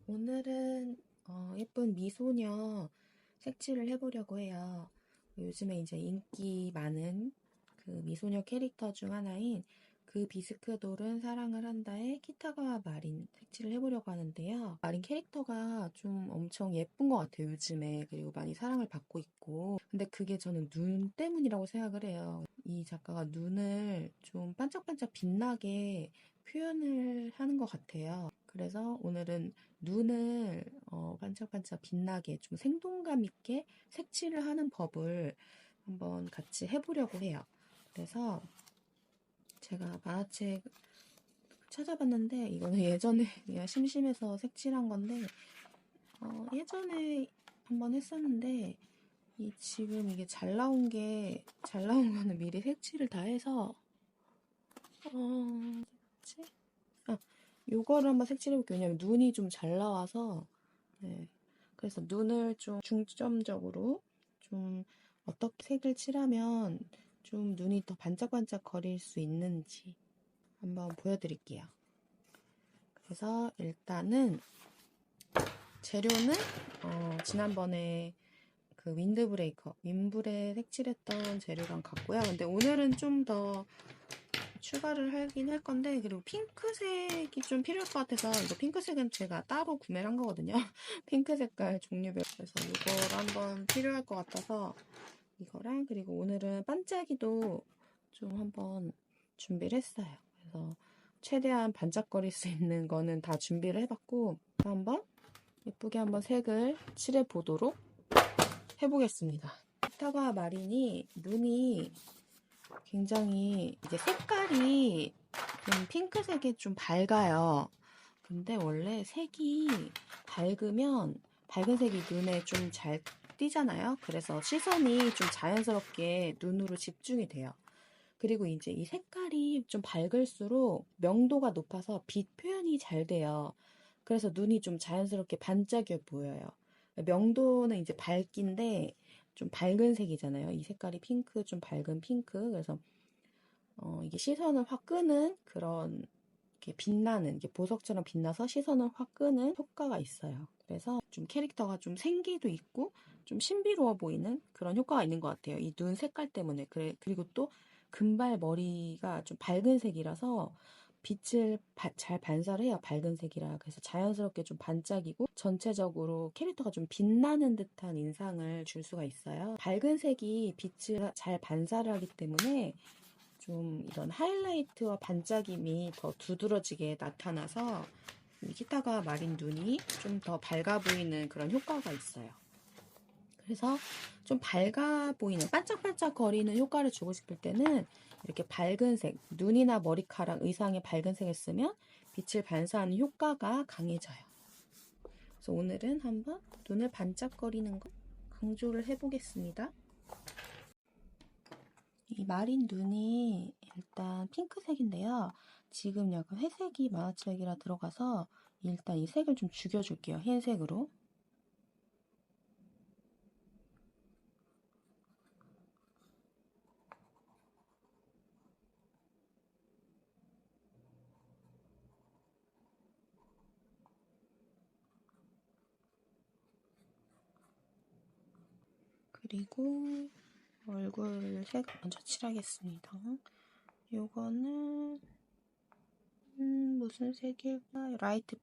오늘은 예쁜 미소녀 색칠을 해보려고 해요. 요즘에 이제 인기 많은 그 미소녀 캐릭터 중 하나인 그 비스크돌은 사랑을 한다의 키타가와 마린 색칠을 해보려고 하는데요. 마린 캐릭터가 좀 엄청 예쁜 것 같아요, 요즘에. 그리고 많이 사랑을 받고 있고. 근데 그게 저는 눈 때문이라고 생각을 해요. 이 작가가 눈을 좀 반짝반짝 빛나게 표현을 하는 것 같아요. 그래서 오늘은 눈을 반짝반짝 빛나게 좀 생동감 있게 색칠을 하는 법을 한번 같이 해보려고 해요. 그래서 제가 만화책 찾아봤는데 이거는 예전에 그냥 심심해서 색칠한 건데 예전에 한번 했었는데 지금 이게 잘 나온 거는 미리 색칠을 다 해서 뭐지? 요거를 한번 색칠해볼게요. 왜냐면 눈이 좀 잘 나와서. 네. 그래서 눈을 좀 중점적으로 좀 어떻게 색을 칠하면 좀 눈이 더 반짝반짝 거릴 수 있는지 한번 보여드릴게요. 그래서 일단은 재료는 지난번에 그 윈브레 색칠했던 재료랑 같고요. 근데 오늘은 좀 더 추가를 하긴 할 건데, 그리고 핑크색이 좀 필요할 것 같아서 이거 핑크색은 제가 따로 구매를 한 거거든요. 핑크 색깔 종류별. 그래서 이걸 한번 필요할 것 같아서 이거랑, 그리고 오늘은 반짝이도 좀 한번 준비를 했어요. 그래서 최대한 반짝거릴 수 있는 거는 다 준비를 해봤고 한번 예쁘게 한번 색을 칠해 보도록 해보겠습니다. 키타가와 마린이 눈이 굉장히 이제 색깔이 좀 핑크색이 좀 밝아요. 근데 원래 색이 밝으면 밝은 색이 눈에 좀 잘 띄잖아요. 그래서 시선이 좀 자연스럽게 눈으로 집중이 돼요. 그리고 이제 이 색깔이 좀 밝을수록 명도가 높아서 빛 표현이 잘 돼요. 그래서 눈이 좀 자연스럽게 반짝여 보여요. 명도는 이제 밝긴데 좀 밝은 색이잖아요. 이 색깔이 핑크, 좀 밝은 핑크. 그래서 이게 시선을 확 끄는 그런, 이렇게 빛나는, 이게 보석처럼 빛나서 시선을 확 끄는 효과가 있어요. 그래서 좀 캐릭터가 좀 생기도 있고 좀 신비로워 보이는 그런 효과가 있는 것 같아요. 이 눈 색깔 때문에. 그리고 또 금발 머리가 좀 밝은 색이라서 빛을 잘 반사를 해요. 밝은 색이라. 그래서 자연스럽게 좀 반짝이고 전체적으로 캐릭터가 좀 빛나는 듯한 인상을 줄 수가 있어요. 밝은 색이 빛을 잘 반사를 하기 때문에 좀 이런 하이라이트와 반짝임이 더 두드러지게 나타나서 이 키타가와 마린 눈이 좀 더 밝아 보이는 그런 효과가 있어요. 그래서 좀 밝아 보이는, 반짝반짝 거리는 효과를 주고 싶을 때는 이렇게 밝은 색, 눈이나 머리카락, 의상에 밝은 색을 쓰면 빛을 반사하는 효과가 강해져요. 그래서 오늘은 한번 눈을 반짝거리는 거 강조를 해보겠습니다. 이 마린 눈이 일단 핑크색인데요. 지금 약간 회색이 만화책이라 들어가서 일단 이 색을 좀 죽여줄게요. 흰색으로. 그리고 얼굴 색 먼저 칠하겠습니다. 요거는 무슨 색일까? 라이트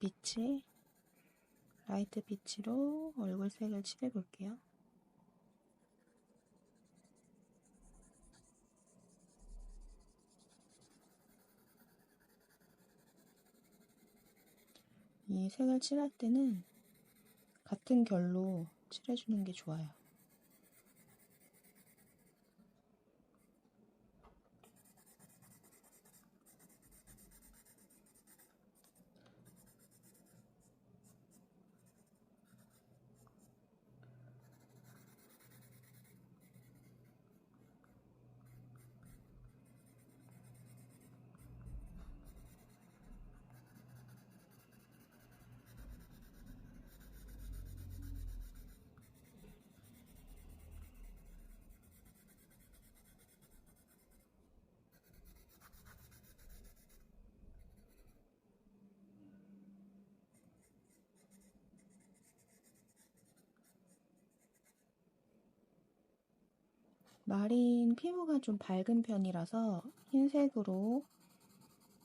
빛으로 얼굴 색을 칠해볼게요. 이 색을 칠할 때는 같은 결로 칠해주는 게 좋아요. 마린 피부가 좀 밝은 편이라서 흰색으로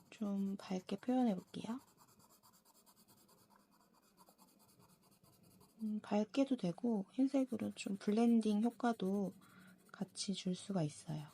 좀 밝게 표현해 볼게요. 밝게도 되고 흰색으로 좀 블렌딩 효과도 같이 줄 수가 있어요.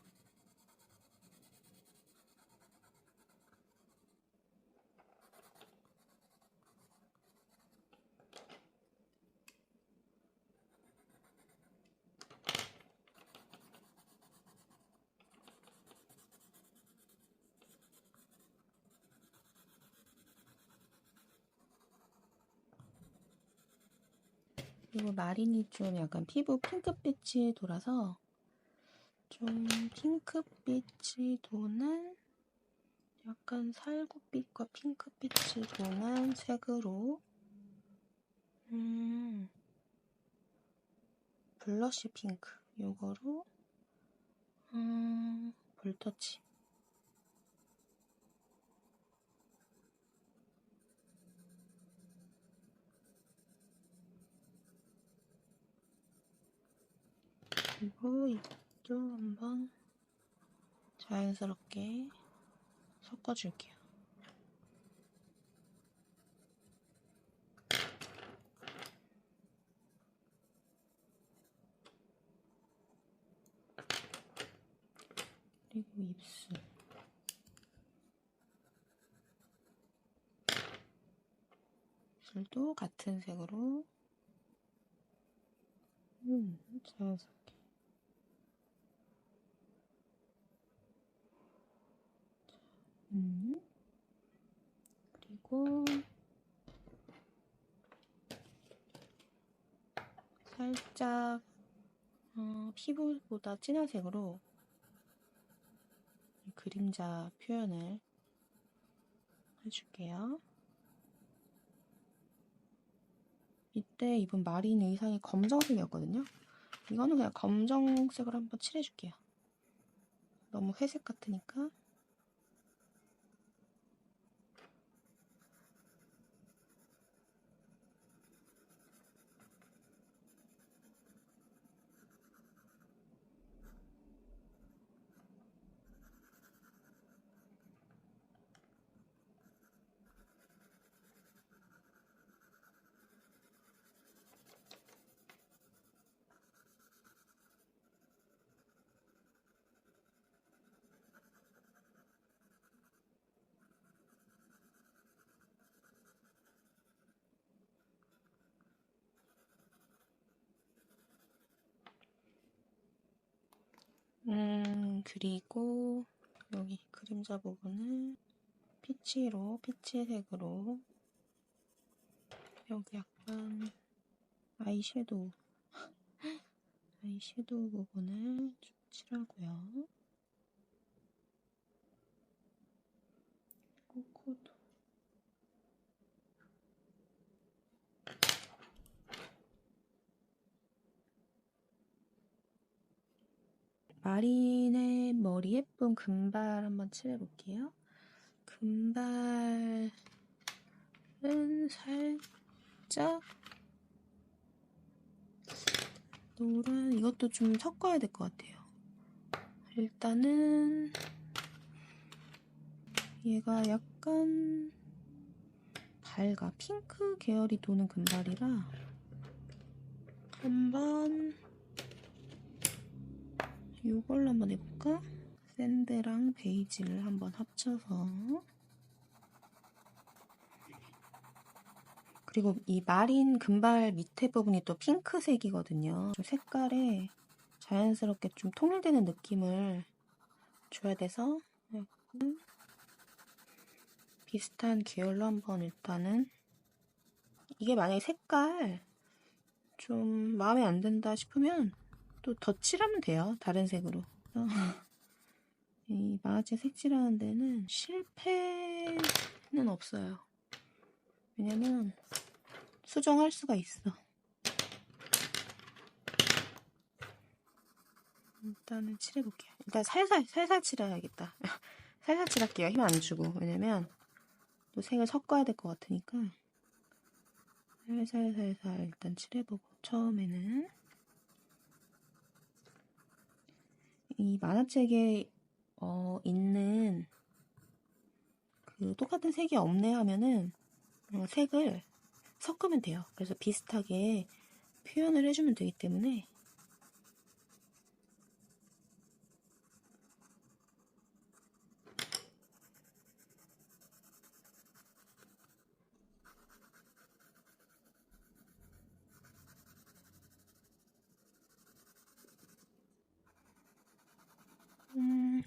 그리고 마린이 좀 약간 피부 핑크빛이 돌아서 좀 핑크빛이 도는 약간 살구빛과 핑크빛이 도는 색으로 블러쉬 핑크 요거로 볼터치 그리고 이것도 한번 자연스럽게 섞어줄게요. 그리고 입술도 같은 색으로 자연스럽게 그리고 살짝 피부보다 진한 색으로 그림자 표현을 해줄게요. 이때 입은 마린 의상이 검정색이었거든요. 이거는 그냥 검정색으로 한번 칠해줄게요. 너무 회색 같으니까. 그리고 여기 그림자 부분을 피치색으로 여기 약간 아이섀도우 부분을 좀 칠하고요. 코도 마린의 머리 예쁜 금발 한번 칠해볼게요. 금발은 살짝 노란, 이것도 좀 섞어야 될 것 같아요. 일단은 얘가 약간 밝아. 핑크 계열이 도는 금발이라 한번 이걸로 한번 해볼까? 샌드랑 베이지를 한번 합쳐서. 그리고 이 마린 금발 밑에 부분이 또 핑크색이거든요. 좀 색깔에 자연스럽게 좀 통일되는 느낌을 줘야 돼서 비슷한 계열로 한번 일단은, 이게 만약에 색깔 좀 마음에 안 든다 싶으면 또 덧칠하면 돼요. 다른 색으로. 이 망아찌 색칠하는 데는 실패는 없어요. 왜냐면 수정할 수가 있어. 일단은 칠해볼게요. 일단 살살 칠해야겠다. 살살 칠할게요. 힘 안 주고. 왜냐면 또 색을 섞어야 될 것 같으니까 살살 일단 칠해보고 처음에는 이 만화책에 있는 그 똑같은 색이 없네 하면은 색을 섞으면 돼요. 그래서 비슷하게 표현을 해주면 되기 때문에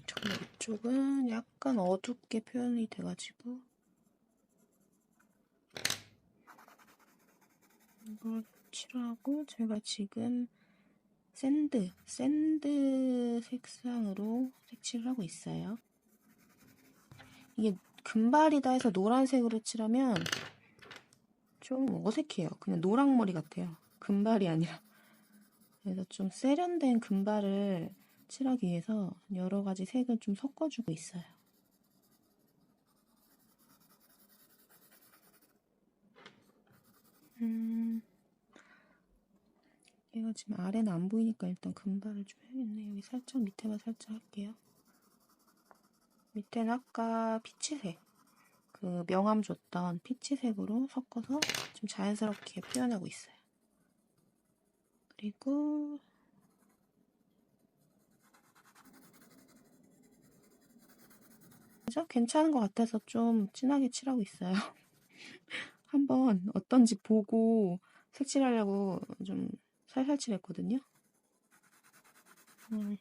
저는 이쪽은 약간 어둡게 표현이 돼가지고 이걸 칠하고 제가 지금 샌드 색상으로 색칠을 하고 있어요. 이게 금발이다 해서 노란색으로 칠하면 좀 어색해요. 그냥 노랑머리 같아요. 금발이 아니라. 그래서 좀 세련된 금발을 칠하기 위해서 여러 가지 색을 좀 섞어주고 있어요. 얘가 지금 아래는 안 보이니까 일단 금발을 좀 해야겠네. 여기 살짝 밑에만 살짝 할게요. 밑에는 아까 피치색, 그 명암 줬던 피치색으로 섞어서 좀 자연스럽게 표현하고 있어요. 그리고 괜찮은 것 같아서 좀 진하게 칠하고 있어요. 한번 어떤지 보고 색칠하려고 좀 살살 칠했거든요. 그래서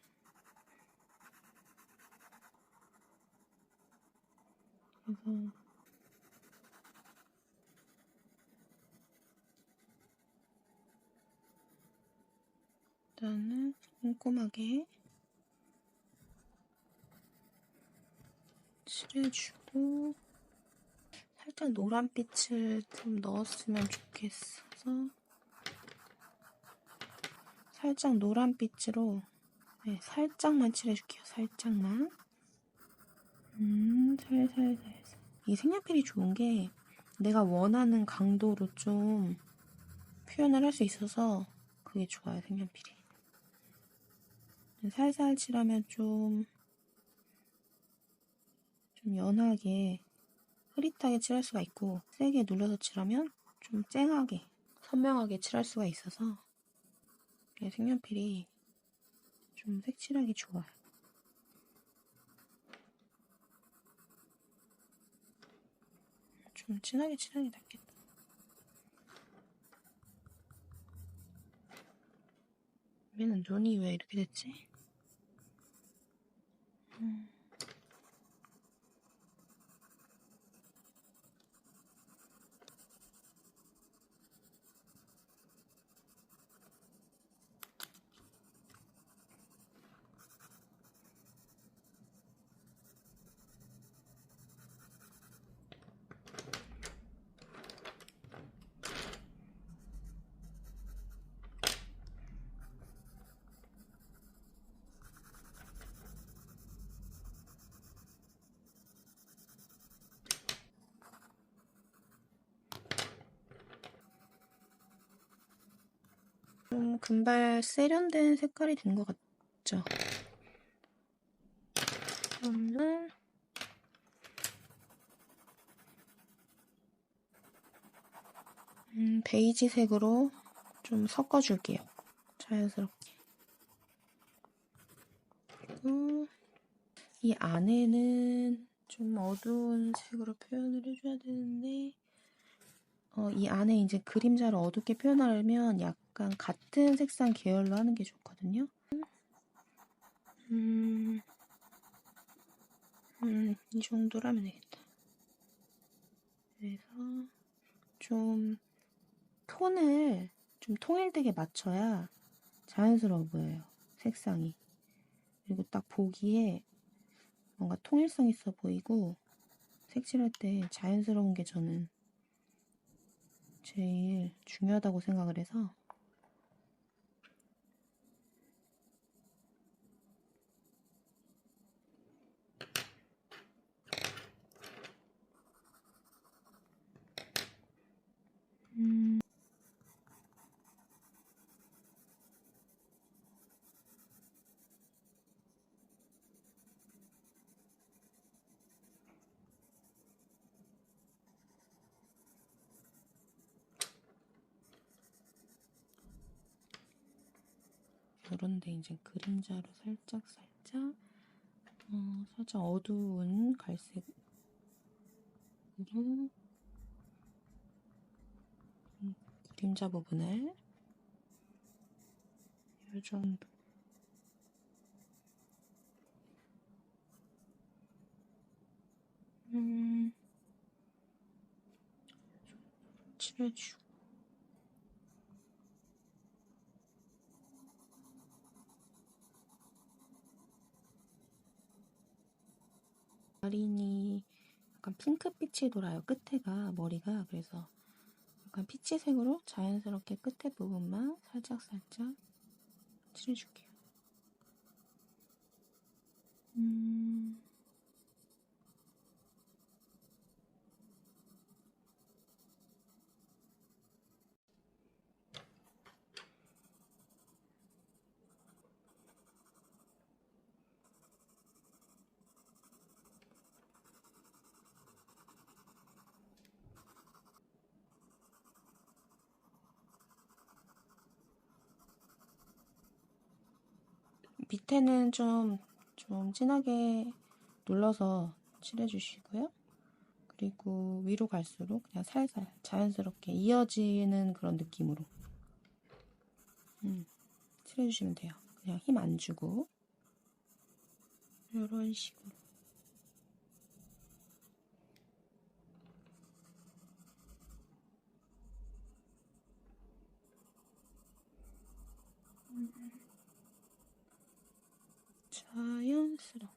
일단은 꼼꼼하게 칠해주고 살짝 노란빛을 좀 넣었으면 좋겠어서 살짝 노란빛으로 살짝만 칠해줄게요. 살짝만. 살살살살. 이 색연필이 좋은 게 내가 원하는 강도로 좀 표현을 할 수 있어서 그게 좋아요. 색연필이. 살살 칠하면 좀 연하게 흐릿하게 칠할 수가 있고 세게 눌러서 칠하면 좀 쨍하게 선명하게 칠할 수가 있어서 색연필이 좀 색칠하기 좋아요. 좀 진하게 칠하는 게 낫겠다. 얘는 눈이 왜 이렇게 됐지? 좀 금발 세련된 색깔이 된 것 같죠? 그러면 베이지색으로 좀 섞어줄게요. 자연스럽게. 그리고 이 안에는 좀 어두운 색으로 표현을 해줘야 되는데 이 안에 이제 그림자를 어둡게 표현하려면 약간 같은 색상 계열로 하는 게 좋거든요. 이 정도로 하면 되겠다. 그래서 좀 톤을 좀 통일되게 맞춰야 자연스러워 보여요. 색상이. 그리고 딱 보기에 뭔가 통일성 있어 보이고 색칠할 때 자연스러운 게 저는 제일 중요하다고 생각을 해서 요런데 이제 그림자로 살짝 살짝 어두운 갈색으로 그림자 부분을 요 정도 칠해주고 마린이 약간 핑크빛이 돌아요. 끝에가 머리가 그래서 약간 피치색으로 자연스럽게 끝에 부분만 살짝 칠해줄게요. 밑에는 좀 진하게 눌러서 칠해주시고요. 그리고 위로 갈수록 그냥 살살 자연스럽게 이어지는 그런 느낌으로 칠해주시면 돼요. 그냥 힘 안 주고 이런 식으로. 자연스럽게.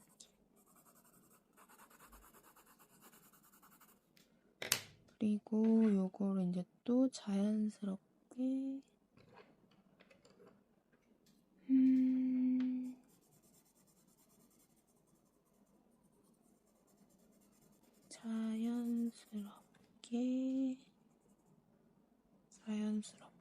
그리고 요거를 이제 또 자연스럽게 자연스럽게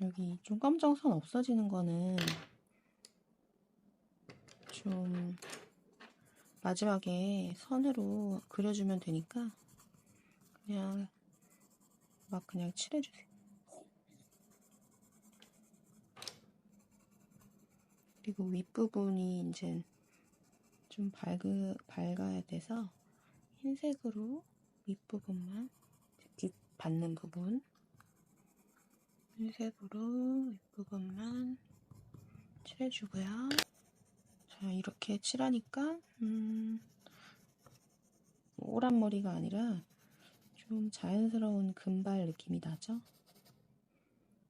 여기 좀 검정 선 없어지는 거는 좀 마지막에 선으로 그려주면 되니까 그냥 칠해주세요. 그리고 윗부분이 이제 좀 밝아야 돼서 흰색으로 윗부분만 빛 받는 부분 흰색으로 윗부분만 칠해주고요. 자, 이렇게 칠하니까 오란 머리가 아니라 좀 자연스러운 금발 느낌이 나죠.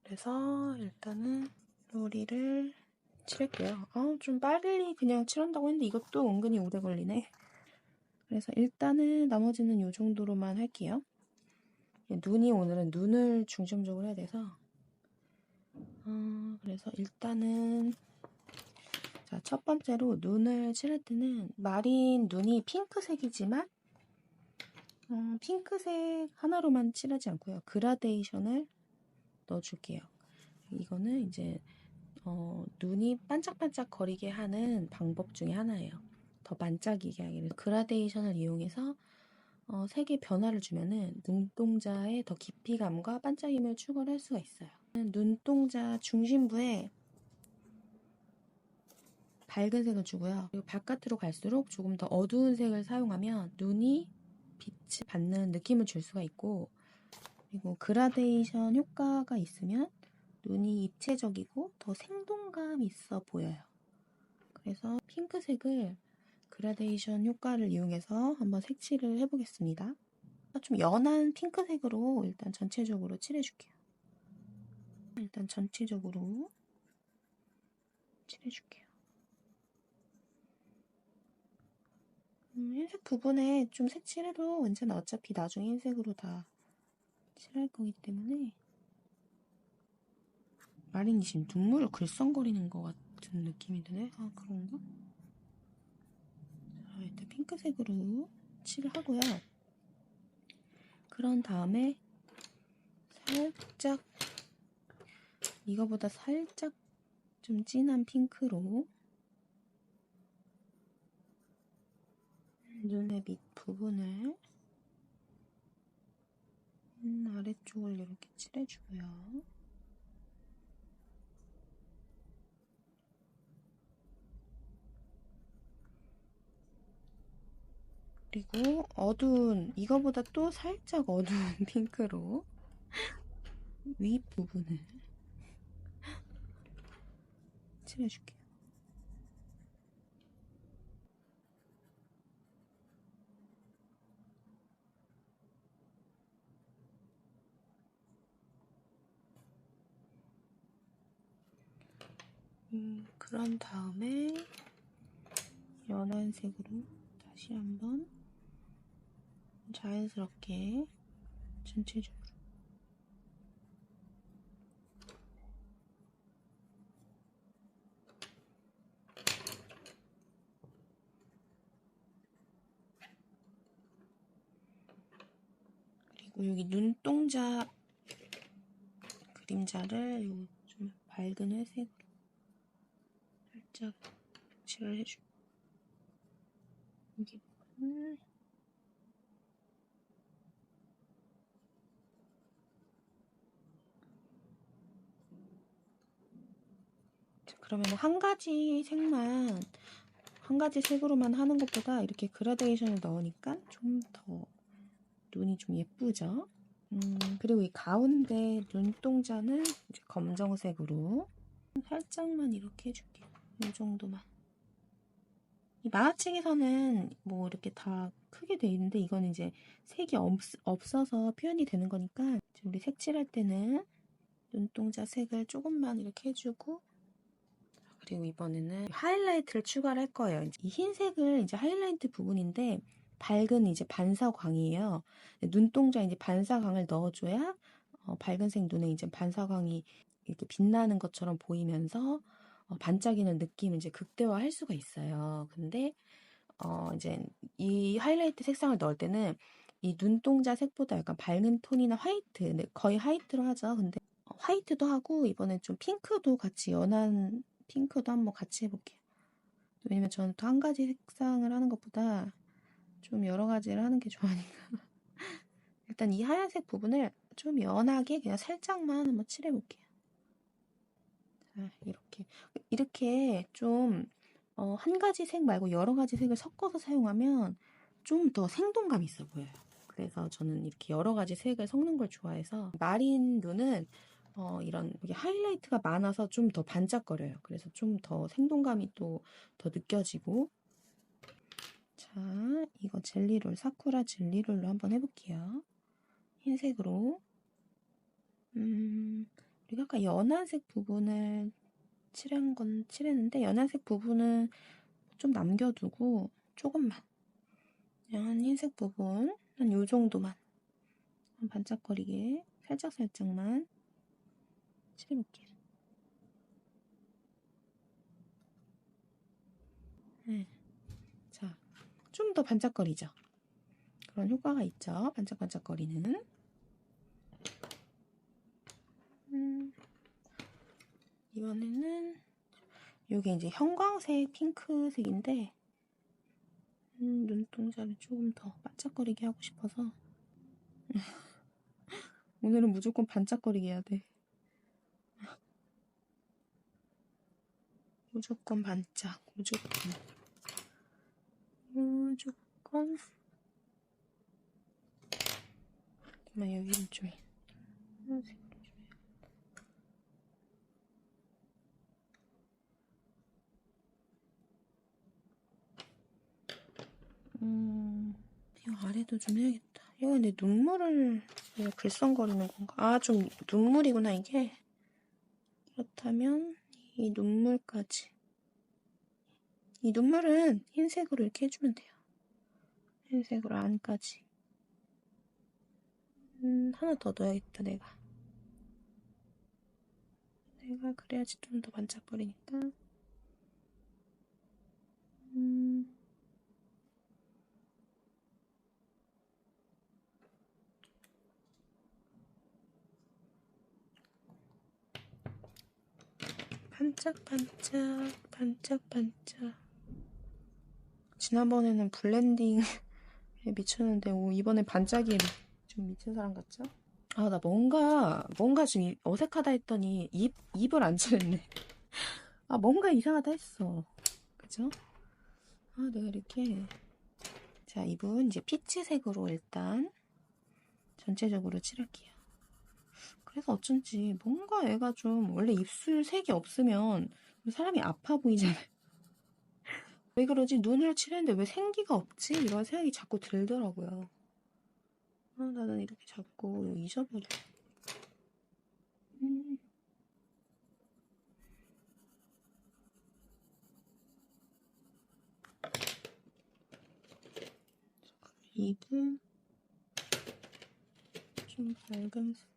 그래서 일단은 머리를 칠할게요. 좀 빨리 그냥 칠한다고 했는데 이것도 은근히 오래 걸리네. 그래서 일단은 나머지는 이 정도로만 할게요. 오늘은 눈을 중점적으로 해야 돼서 그래서 일단은 자, 첫 번째로 눈을 칠할 때는 마린 눈이 핑크색이지만 핑크색 하나로만 칠하지 않고요. 그라데이션을 넣어줄게요. 이거는 이제 눈이 반짝반짝 거리게 하는 방법 중에 하나예요. 더 반짝이게 하기 위해서 그라데이션을 이용해서 색의 변화를 주면은 눈동자의 더 깊이감과 반짝임을 추가할 수가 있어요. 눈동자 중심부에 밝은 색을 주고요. 그리고 바깥으로 갈수록 조금 더 어두운 색을 사용하면 눈이 빛을 받는 느낌을 줄 수가 있고, 그리고 그라데이션 효과가 있으면 눈이 입체적이고 더 생동감 있어 보여요. 그래서 핑크색을 그라데이션 효과를 이용해서 한번 색칠을 해보겠습니다. 좀 연한 핑크색으로 일단 전체적으로 칠해줄게요. 일단 전체적으로 칠해줄게요. 흰색 부분에 좀 색칠해도 괜찮아. 어차피 나중에 흰색으로 다 칠할 거기 때문에. 마린이 지금 눈물을 글썽거리는 것 같은 느낌이 드네. 아, 그런가? 자, 일단 핑크색으로 칠을 하고요. 그런 다음에 살짝, 이거보다 살짝 좀 진한 핑크로 눈의 밑 부분을 아래쪽을 이렇게 칠해주고요. 그리고 이거보다 또 살짝 어두운 핑크로 윗부분을 칠해줄게요. 그런 다음에 연한 색으로 다시 한번 자연스럽게 전체적으로 그리고 여기 눈동자 그림자를 좀 밝은 회색으로 살짝 칠을 해주고 여기 부분을 그러면 한 가지 색으로만 하는 것보다 이렇게 그라데이션을 넣으니까 좀 더 눈이 좀 예쁘죠? 그리고 이 가운데 눈동자는 이제 검정색으로 살짝만 이렇게 해줄게요. 이 정도만. 이 만화책에서는 뭐 이렇게 다 크게 돼 있는데 이건 이제 색이 없어서 표현이 되는 거니까 우리 색칠할 때는 눈동자 색을 조금만 이렇게 해주고, 그리고 이번에는 하이라이트를 추가를 할 거예요. 이 흰색을 이제 하이라이트 부분인데 밝은 이제 반사광이에요. 눈동자 이제 반사광을 넣어줘야 밝은색 눈에 이제 반사광이 이렇게 빛나는 것처럼 보이면서 반짝이는 느낌을 이제 극대화할 수가 있어요. 근데 이제 이 하이라이트 색상을 넣을 때는 이 눈동자 색보다 약간 밝은 톤이나 화이트, 거의 화이트로 하죠. 근데 화이트도 하고 이번엔 좀 핑크도 같이 연한 핑크도 한번 같이 해볼게요. 왜냐면 저는 또 한 가지 색상을 하는 것보다 좀 여러 가지를 하는 게 좋아하니까. 일단 이 하얀색 부분을 좀 연하게 그냥 살짝만 한번 칠해볼게요. 자, 이렇게 좀 한 가지 색 말고 여러 가지 색을 섞어서 사용하면 좀 더 생동감 있어 보여요. 그래서 저는 이렇게 여러 가지 색을 섞는 걸 좋아해서 마린 눈은 이런 하이라이트가 많아서 좀 더 반짝거려요. 그래서 좀 더 생동감이 또 더 느껴지고. 자, 이거 사쿠라 젤리롤로 한번 해볼게요. 흰색으로. 그리고 아까 연한색 부분을 칠했는데 연한색 부분은 좀 남겨두고 조금만 그냥 흰색 부분 한 요 정도만 반짝거리게 살짝만 칠해볼게요. 네. 자, 좀 더 반짝거리죠? 그런 효과가 있죠. 반짝반짝거리는. 이번에는 이게 이제 형광색 핑크색인데 눈동자를 조금 더 반짝거리게 하고 싶어서 오늘은 무조건 반짝거리게 해야 돼. 무조건 반짝, 무조건. 잠깐만, 여기는 좀 이거 아래도 좀 해야겠다. 이거 근데 눈물을 왜 글썽거리는 건가? 아, 좀 눈물이구나, 이게. 그렇다면 이 눈물까지. 이 눈물은 흰색으로 이렇게 해주면 돼요. 흰색으로 안까지. 하나 더 넣어야겠다, 내가. 그래야지 좀 더 반짝거리니까. 반짝반짝, 반짝반짝. 지난번에는 블렌딩에 미쳤는데, 이번엔 반짝이에 좀 미친 사람 같죠? 아, 나 뭔가 좀 어색하다 했더니, 입을 안 칠했네. 아, 뭔가 이상하다 했어. 그죠? 아, 내가 이렇게. 자, 입은 이제 피치색으로 일단 전체적으로 칠할게요. 그래서 어쩐지 뭔가 애가 좀, 원래 입술 색이 없으면 사람이 아파 보이잖아요. 왜 그러지? 눈을 칠했는데 왜 생기가 없지? 이런 생각이 자꾸 들더라고요. 아, 나는 이렇게 자꾸 잊어버려. 입은 좀 밝은색.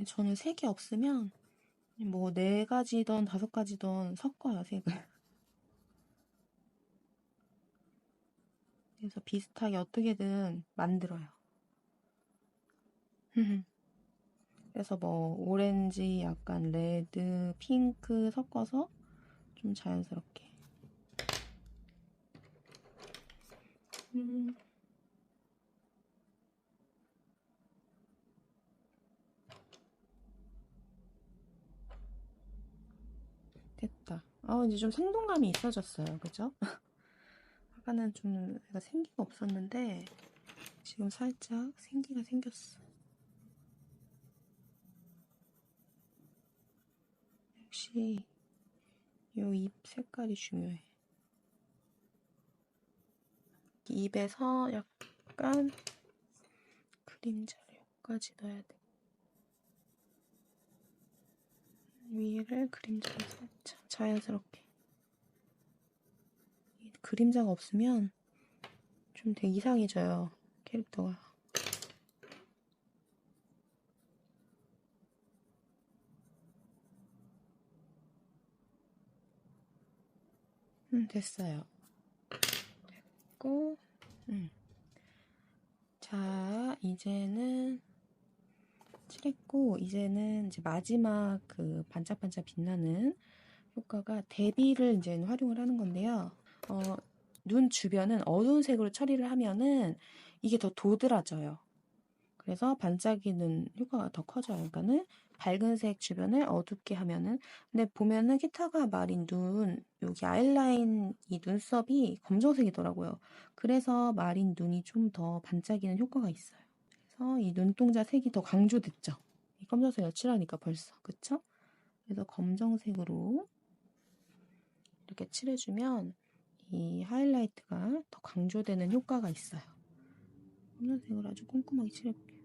저는 색이 없으면 뭐 4가지든 5가지든 섞어요, 색을. 그래서 비슷하게 어떻게든 만들어요. 그래서 뭐 오렌지, 약간 레드, 핑크 섞어서 좀 자연스럽게. 됐다. 이제 좀 생동감이 있어졌어요. 그죠? 아까는 좀 애가 생기가 없었는데 지금 살짝 생기가 생겼어. 역시 요 입 색깔이 중요해. 입에서 약간 그림자를 여기까지 넣어야 돼. 위를 그림자를 살짝 자연스럽게. 그림자가 없으면 좀 되게 이상해져요, 캐릭터가. 됐어요. 됐고, 자, 이제는 칠했고, 이제는 이제 마지막 그 반짝반짝 빛나는 효과가 대비를 이제 활용을 하는 건데요. 눈 주변은 어두운 색으로 처리를 하면은 이게 더 도드라져요. 그래서 반짝이는 효과가 더 커져요. 그러니까는 밝은 색 주변을 어둡게 하면은, 근데 보면은 키타가 마린 눈, 여기 아이라인 이 눈썹이 검정색이더라고요. 그래서 마린 눈이 좀 더 반짝이는 효과가 있어요. 그래서 이 눈동자 색이 더 강조됐죠. 이 검정색을 칠하니까 벌써, 그쵸? 그래서 검정색으로 이렇게 칠해주면 이 하이라이트가 더 강조되는 효과가 있어요. 검정색을 아주 꼼꼼하게 칠해볼게요.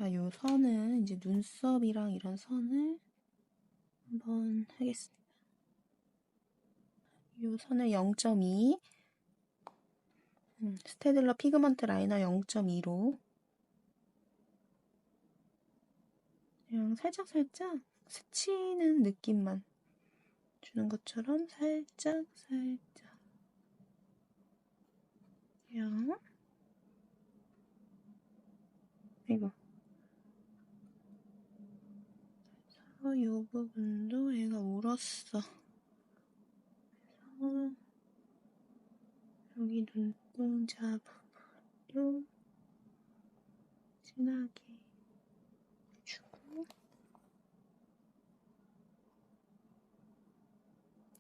자, 요 선은 이제 눈썹이랑 이런 선을 한번 하겠습니다. 요 선을 0.2, 스테들러 피그먼트 라이너 0.2로 그냥 살짝살짝 스치는 느낌만 주는 것처럼 살짝 그냥 이거 이 부분도 얘가 울었어. 그래서 여기 눈동자 부분도 진하게 주고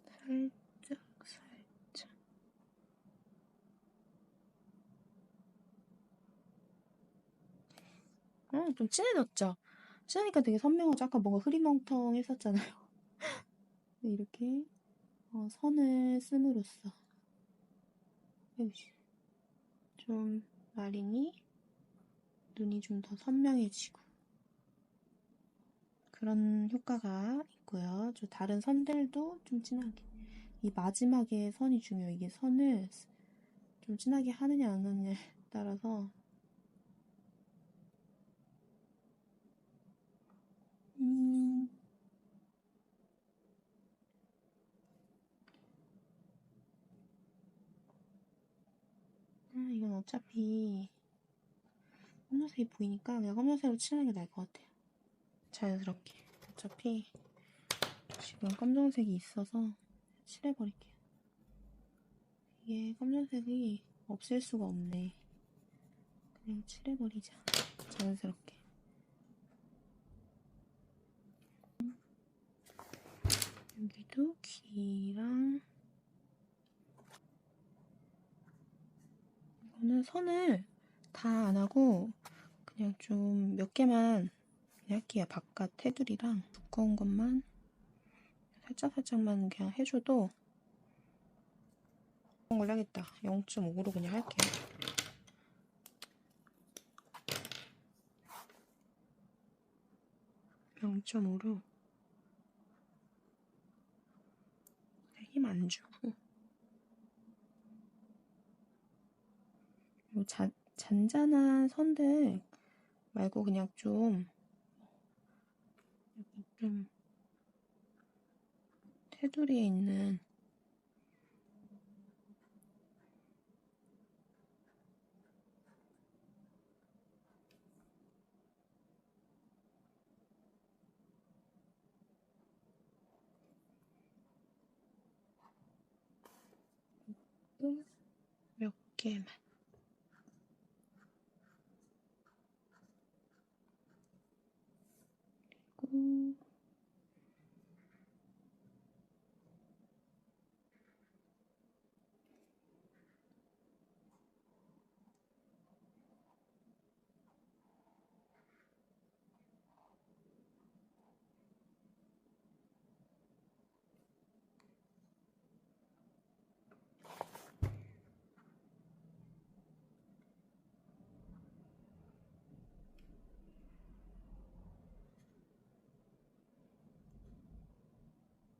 살짝 좀 진해졌죠? 진하니까 되게 선명하죠? 아까 뭔가 흐리멍텅했었잖아요. 이렇게 선을 씀으로써 좀 마린이 눈이 좀 더 선명해지고 그런 효과가 있고요. 저 다른 선들도 좀 진하게 이 마지막에 선이 중요해요. 이게 선을 좀 진하게 하느냐 안 하느냐에 따라서 이건 어차피 검정색이 보이니까 그냥 검정색으로 칠하는 게 나을 것 같아요. 자연스럽게. 어차피 지금 검정색이 있어서 칠해버릴게요. 이게 검정색이 없앨 수가 없네. 그냥 칠해버리자. 자연스럽게. 여기도 귀랑 이거는 선을 다 안하고 그냥 좀 몇 개만 할게요. 바깥 테두리랑 두꺼운 것만 살짝만 그냥 해줘도 그런 걸 하겠다. 0.5로 그냥 할게요. (0.5로) 힘 안 주고 잔잔한 선들 말고 그냥 좀 테두리에 있는 몇 개만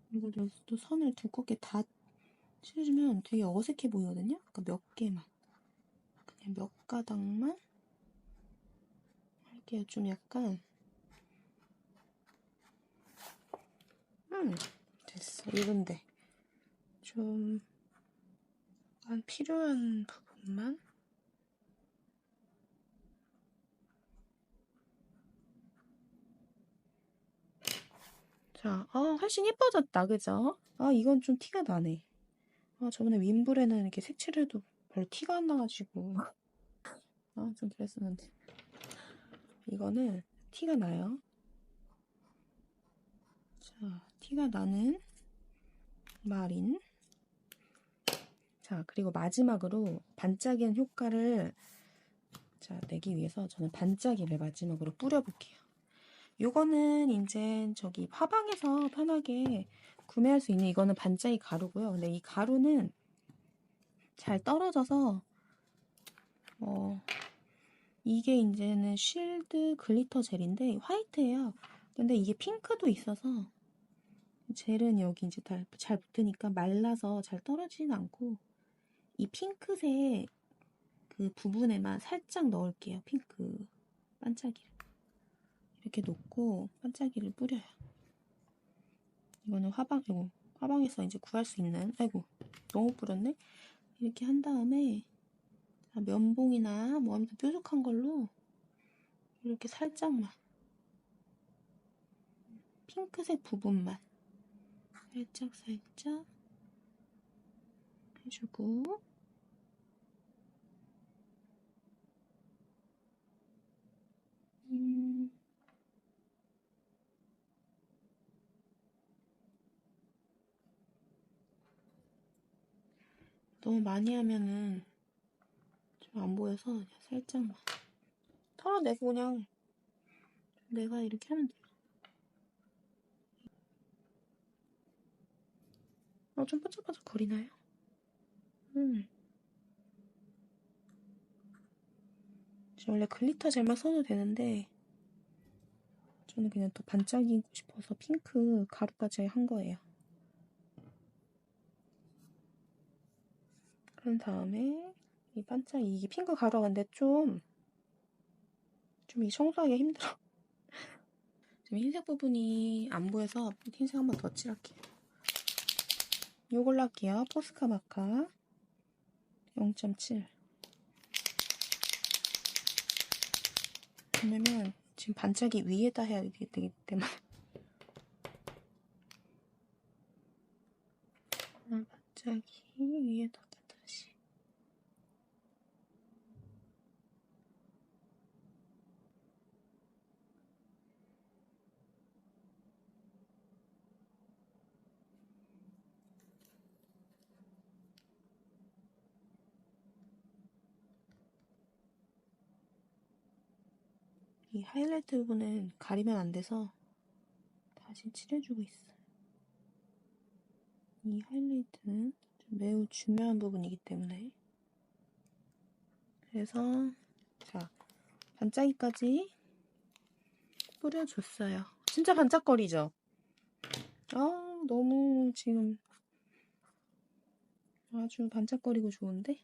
그리고 이거 또 선을 두껍게 다 칠해주면 되게 어색해 보이거든요. 그러니까 몇 개만 그냥 몇 가닥만 할게요. 좀 약간 됐어. 이런데 좀 약간 필요한 부분만 자, 훨씬 예뻐졌다. 그죠? 이건 좀 티가 나네. 저번에 윈블에는 이렇게 색칠해도 별로 티가 안 나가지고 좀 그랬었는데 이거는 티가 나요. 자, 티가 나는 마린. 자, 그리고 마지막으로 반짝이는 효과를 내기 위해서 저는 반짝이를 마지막으로 뿌려볼게요. 요거는 이제 저기 화방에서 편하게 구매할 수 있는 이거는 반짝이 가루고요. 근데 이 가루는 잘 떨어져서 이게 이제는 쉴드 글리터 젤인데 화이트예요. 근데 이게 핑크도 있어서 젤은 여기 이제 잘 붙으니까 말라서 잘 떨어지진 않고 이 핑크색 그 부분에만 살짝 넣을게요. 핑크 반짝이를 이렇게 놓고 반짝이를 뿌려요. 이거는 화방에서 이제 구할 수 있는, 아이고 너무 뿌렸네. 이렇게 한 다음에 면봉이나 뭐 아무튼 뾰족한 걸로 이렇게 살짝만 핑크색 부분만 살짝 해주고 너무 많이 하면은 좀 안 보여서 그냥 살짝만 털어내고 그냥 내가 이렇게 하면 돼요. 좀 반짝반짝 거리나요? 원래 글리터 젤만 써도 되는데 저는 그냥 더 반짝이고 싶어서 핑크 가루까지 한 거예요. 그런 다음에 이 이게 핑크 가루가 근데 좀 이 청소하기가 힘들어. 지금 흰색 부분이 안 보여서 흰색 한번 더 칠할게요. 이걸로 할게요. 포스카 마카 0.7. 왜냐면 지금 반짝이 위에다 해야 되기 때문에. 반짝이 위에다가 다시. 이 하이라이트 부분은 가리면 안 돼서 다시 칠해주고 있어요. 이 하이라이트는 매우 중요한 부분이기 때문에. 그래서 자, 반짝이까지 뿌려줬어요. 진짜 반짝거리죠? 너무 지금 아주 반짝거리고 좋은데?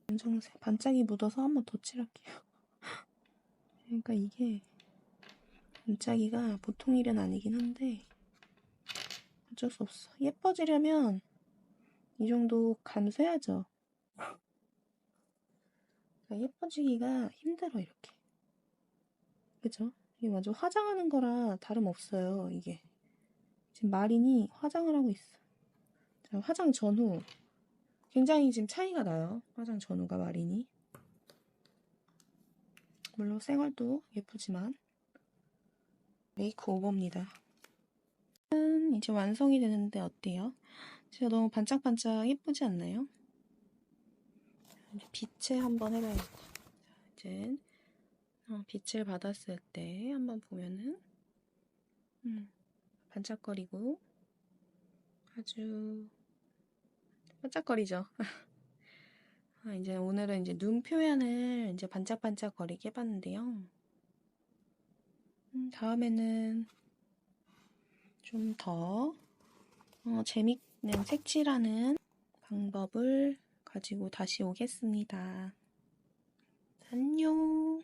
검정색 반짝이 묻어서 한번 더 칠할게요. 그러니까 이게 반짝이가 보통 일은 아니긴 한데 어쩔 수 없어. 예뻐지려면 이 정도 감수해야죠. 예뻐지기가 힘들어 이렇게. 그죠? 이게 완전 화장하는 거랑 다름없어요. 이게 지금 마린이 화장을 하고 있어. 자, 화장 전후 굉장히 지금 차이가 나요. 화장 전후가 마린이. 물론 생얼도 예쁘지만 메이크 오버입니다. 이제 완성이 되는데 어때요? 제가 너무 반짝반짝 예쁘지 않나요? 이제 빛을 한번 해봐야겠다. 이제 빛을 받았을 때 한번 보면은 반짝거리고 아주 반짝거리죠. 이제 오늘은 이제 눈 표현을 이제 반짝반짝거리게 해봤는데요. 다음에는 좀 더 재밌는 색칠하는 방법을 가지고 다시 오겠습니다. 안녕.